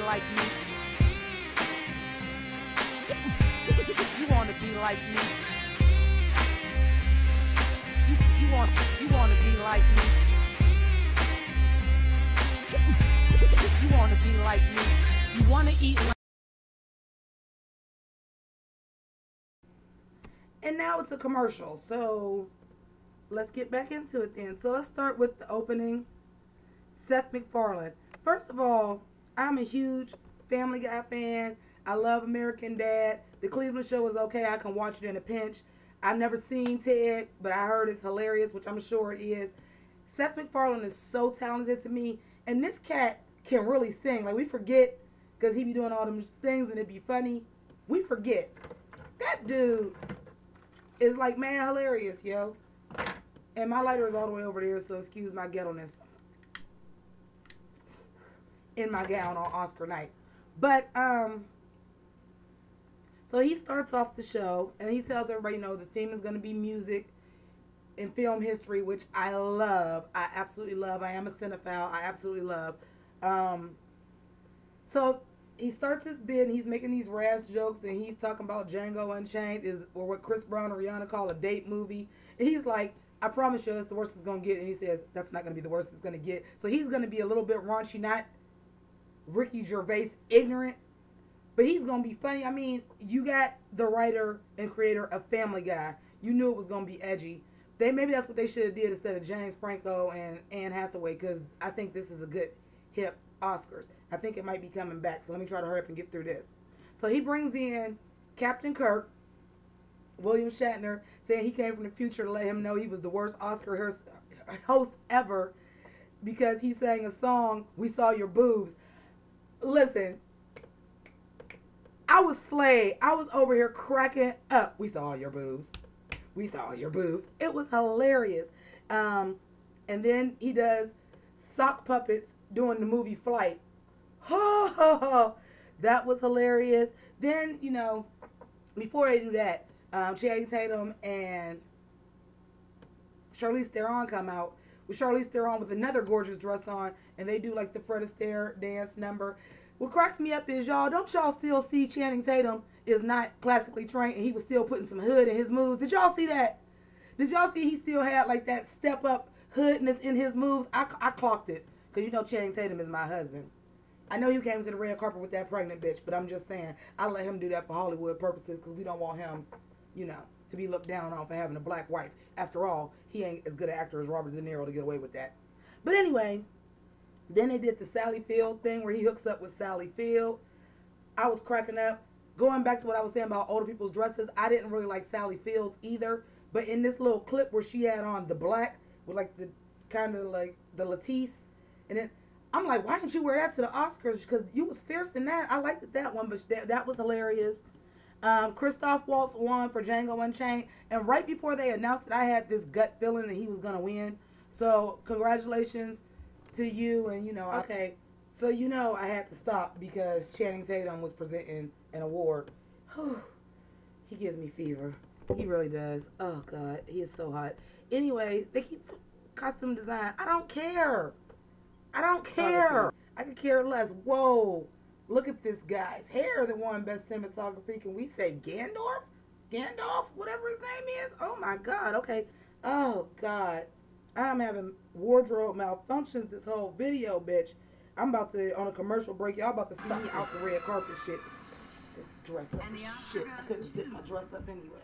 like me? You wanna be like me? You wanna be like me? You wanna be like me? You wanna eat like. And now it's a commercial, so let's get back into it then. So let's start with the opening. Seth MacFarlane. First of all, I'm a huge Family Guy fan. I love American Dad. The Cleveland Show is okay. I can watch it in a pinch. I've never seen Ted, but I heard it's hilarious, which I'm sure it is. Seth MacFarlane is so talented to me. And this cat can really sing. Like, we forget, because he be doing all them things and it be funny. We forget. That dude is like, man, hilarious, yo. And my lighter is all the way over there, so excuse my ghetto-ness in my gown on Oscar night. But, so he starts off the show, and he tells everybody, you know, the theme is going to be music and film history, which I love. I absolutely love. I am a cinephile. I absolutely love. So he starts his bid, and he's making these rash jokes, and he's talking about Django Unchained, or what Chris Brown and Rihanna call a date movie. And he's like, I promise you that's the worst it's going to get. And he says, that's not going to be the worst it's going to get. So he's going to be a little bit raunchy, not Ricky Gervais ignorant, but he's going to be funny. I mean, you got the writer and creator of Family Guy. You knew it was going to be edgy. Maybe that's what they should have did instead of James Franco and Anne Hathaway, because I think this is a good hip Oscars. I think it might be coming back, so let me try to hurry up and get through this. So he brings in Captain Kirk, William Shatner, saying he came from the future to let him know he was the worst Oscar host ever because he sang a song, We Saw Your Boobs. Listen, I was slayed. I was over here cracking up. We saw your boobs. We saw your boobs. It was hilarious. And then he does sock puppets doing the movie Flight. Ho, ho, ho. That was hilarious. Then, you know, before they do that, Channing Tatum and Charlize Theron come out with Charlize Theron with another gorgeous dress on, and they do like the Fred Astaire dance number. What cracks me up is, y'all, don't y'all still see Channing Tatum is not classically trained, and he was still putting some hood in his moves? Did y'all see that? Did y'all see he still had like that step up hoodness in his moves? I clocked it, because you know Channing Tatum is my husband. I know he came to the red carpet with that pregnant bitch, but I'm just saying, I let him do that for Hollywood purposes, because we don't want him, you know, to be looked down on for having a black wife. After all, he ain't as good an actor as Robert De Niro to get away with that. But anyway, then they did the Sally Field thing where he hooks up with Sally Field. I was cracking up. Going back to what I was saying about older people's dresses, I didn't really like Sally Fields either. But in this little clip where she had on the black with like the kind of like the lattice, and then I'm like, why didn't you wear that to the Oscars? Because you was fierce in that. I liked that one, but that was hilarious. Christoph Waltz won for Django Unchained, and right before they announced it, I had this gut feeling that he was gonna win. So congratulations to you, and you know, okay. So you know, I had to stop because Channing Tatum was presenting an award. Whew. He gives me fever. He really does. Oh God, he is so hot. Anyway, they keep costume design. I don't care. I don't care. I could care less. Whoa. Look at this guy's hair that won Best Cinematography. Can we say Gandalf? Gandalf? Whatever his name is? Oh my God. Okay. Oh God. I'm having wardrobe malfunctions this whole video, bitch. I'm about to, on a commercial break, y'all about to see me out the red carpet shit. Just dress up. Shit. I couldn't zip my dress up anyway.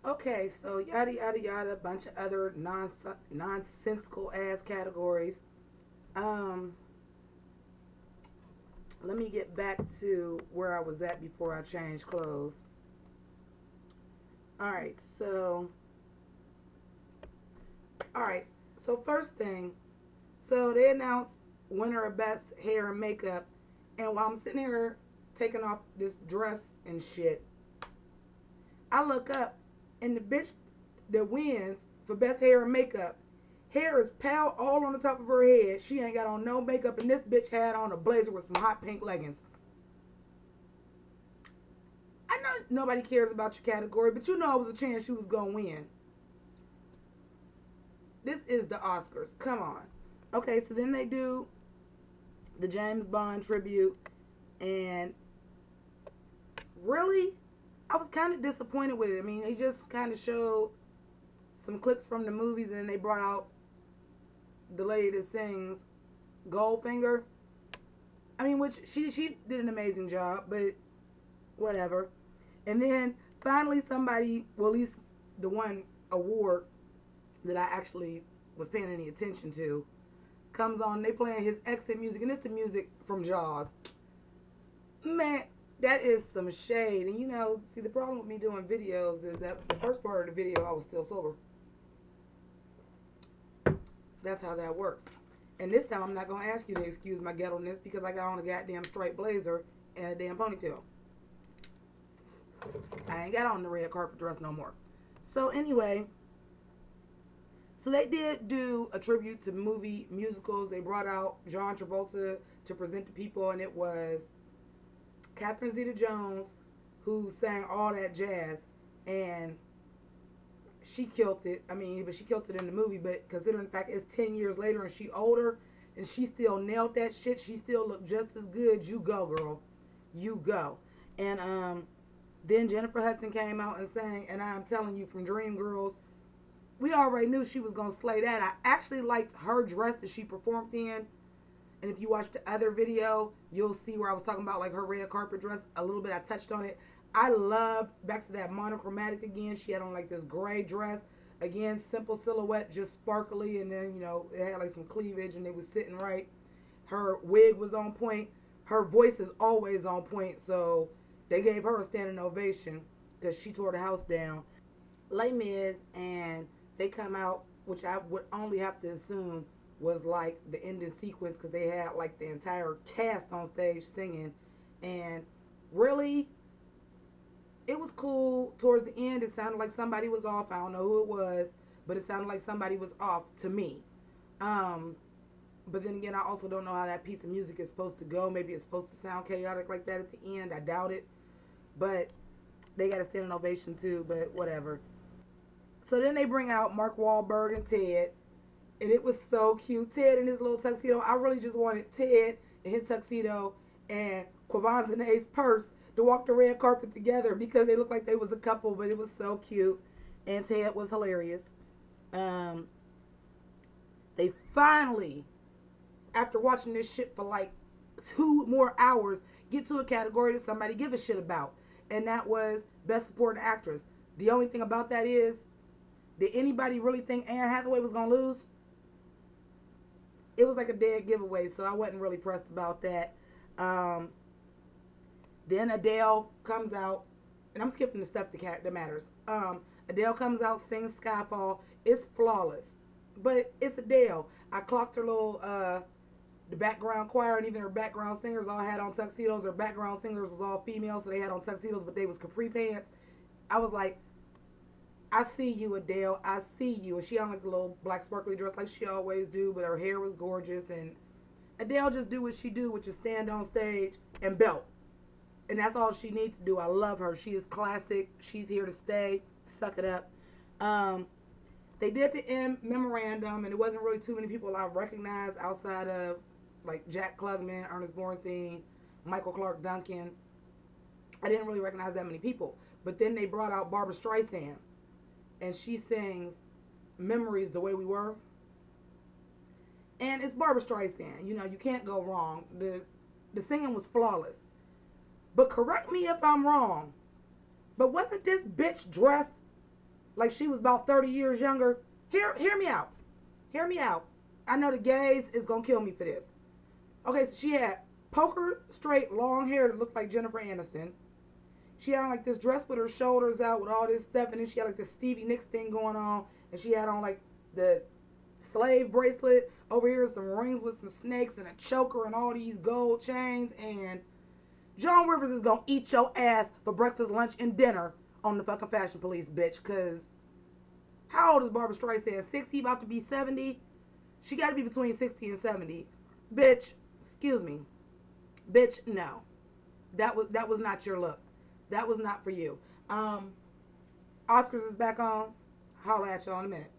Okay, so yada yada yada, bunch of other nonsensical ass categories. Let me get back to where I was at before I changed clothes. Alright, so first thing, so they announced winner of best hair and makeup, and while I'm sitting here taking off this dress and shit, I look up, and the bitch that wins for best hair and makeup, hair is piled all on the top of her head. She ain't got on no makeup, and this bitch had on a blazer with some hot pink leggings. I know nobody cares about your category, but you know it was a chance you was gonna win. This is the Oscars. Come on. Okay, so then they do the James Bond tribute, and really, I was kind of disappointed with it. I mean, they just kind of showed some clips from the movies, and they brought out the lady that sings Goldfinger. I mean, which she did an amazing job, but whatever. And then finally somebody, well, at least the one award that I actually was paying any attention to, comes on. They playing his exit music, and it's the music from Jaws. Man, that is some shade. And you know, see, the problem with me doing videos is that the first part of the video I was still sober. That's how that works. And this time I'm not going to ask you to excuse my ghetto-ness because I got on a goddamn striped blazer and a damn ponytail. I ain't got on the red carpet dress no more. So anyway, so they did do a tribute to movie musicals. They brought out John Travolta to present to people, and it was Catherine Zeta-Jones who sang all that jazz, and she killed it. I mean, but she killed it in the movie, but considering the fact it's 10 years later and she older and she still nailed that shit, she still looked just as good. You go, girl. You go. And then Jennifer Hudson came out and sang, and I'm telling you, from Dreamgirls, we already knew she was going to slay that. I actually liked her dress that she performed in. And if you watch the other video, you'll see where I was talking about like her red carpet dress a little bit. I touched on it. I loved, back to that monochromatic again, she had on like this gray dress. Again, simple silhouette, just sparkly, and then, you know, it had like some cleavage and it was sitting right. Her wig was on point. Her voice is always on point, so they gave her a standing ovation because she tore the house down. Les Mis, and they come out, which I would only have to assume was like the ending sequence because they had like the entire cast on stage singing, and really, it was cool. Towards the end, it sounded like somebody was off. I don't know who it was, but it sounded like somebody was off to me. But then again, I also don't know how that piece of music is supposed to go. Maybe it's supposed to sound chaotic like that at the end. I doubt it. But they got a standing ovation too, but whatever. So then they bring out Mark Wahlberg and Ted, and it was so cute. Ted in his little tuxedo. I really just wanted Ted in his tuxedo and Quavanzane's purse to walk the red carpet together because they looked like they was a couple, but it was so cute. And Ted was hilarious. They finally, after watching this shit for like 2 more hours, get to a category that somebody give a shit about. And that was Best Supporting Actress. The only thing about that is, did anybody really think Anne Hathaway was going to lose? It was like a dead giveaway, so I wasn't really pressed about that. Then Adele comes out, and I'm skipping the stuff that matters. Adele comes out, sings Skyfall. It's flawless, but it's Adele. I clocked her little, the background choir, and even her background singers all had on tuxedos. Her background singers was all female, so they had on tuxedos, but they was capri pants. I was like, I see you, Adele. I see you. And she had like a little black sparkly dress like she always do, but her hair was gorgeous. And Adele just do what she do, which is stand on stage and belt. And that's all she needs to do. I love her. She is classic. She's here to stay. Suck it up. They did the end memorandum, and it wasn't really too many people I recognized outside of like Jack Klugman, Ernest Borgnine, Michael Clark Duncan. I didn't really recognize that many people. But then they brought out Barbra Streisand, and she sings Memories the Way We Were. And it's Barbra Streisand. You know, you can't go wrong. The singing was flawless. But correct me if I'm wrong, but wasn't this bitch dressed like she was about 30 years younger? Hear me out. Hear me out. I know the gays is going to kill me for this. Okay, so she had poker straight long hair that looked like Jennifer Aniston. She had like this dress with her shoulders out with all this stuff, and then she had like this Stevie Nicks thing going on, and she had on like the slave bracelet over here, some rings with some snakes and a choker and all these gold chains. And Joan Rivers is gonna eat your ass for breakfast, lunch, and dinner on the fucking Fashion Police, bitch. Cause how old is Barbra Streisand? 60, about to be 70. She got to be between 60 and 70, bitch. Excuse me, bitch. No, that was not your look. That was not for you. Oscars is back on. Holla at y'all in a minute.